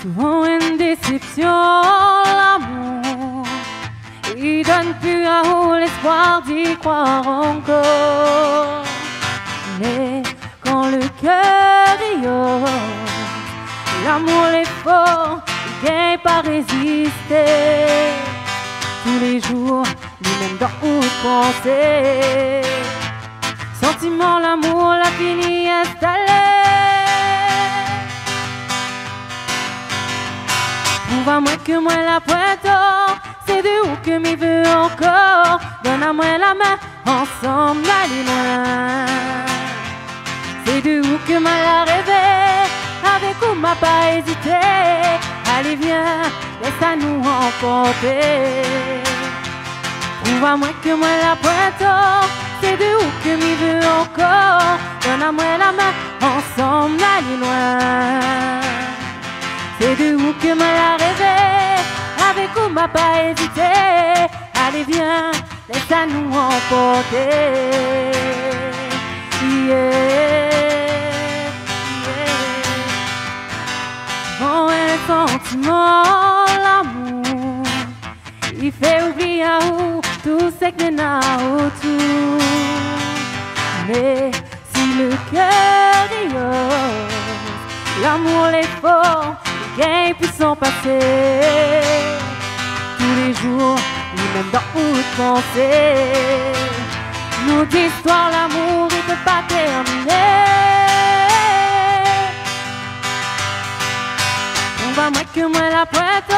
Souvent une déception, l'amour, il donne plus à haut l'espoir d'y croire encore. Mais quand le cœur y ose, l'amour est fort, il gagne pas résister. Tous les jours, lui-même dans haute pensée. Sentiment, l'amour, la fini installée. Prouve-moi que moi la pointe, c'est de où que m'y veut encore. Donne-moi la main, ensemble d'aller loin. C'est de où que m'a la rêvé, avec où m'a pas hésité. Allez viens, laisse à nous emporter. Prouve-moi que moi la pointe, c'est de où que m'y veut encore. Donne-moi la main, ensemble d'aller loin. C'est de où que m'a la rêvé, avec où m'a pas hésité. Allez viens, laisse à nous emporter. Bon, un sentiment, l'amour, il fait oublier à où tout ce que nous avons autour. Mais si le cœur y ose, l'amour est fort, il gagne plus son passé. Tous les jours, lui-même dans haute pensée. Notre histoire, l'amour, il peut pas terminer. On va moins que moi la pointe,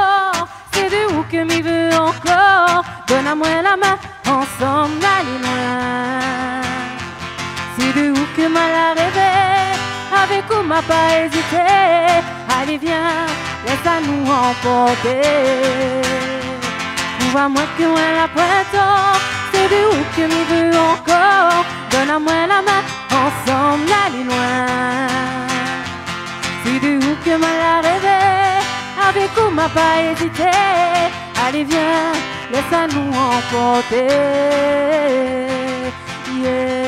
c'est de où que m'y veut encore. Donne à moi la main, ensemble d'aller loin. C'est de où que m'a la rêvé, avec où m'a pas hésité. Allez viens, laisse à nous emporter. Prouve-moi que moi la pointe, c'est de où que m'y veut encore. Donne à moi la main, ensemble d'aller loin. C'est de où que m'a la rêvé, avec où m'a pas hésité. Allez viens, laisse à nous emporter. Yeah.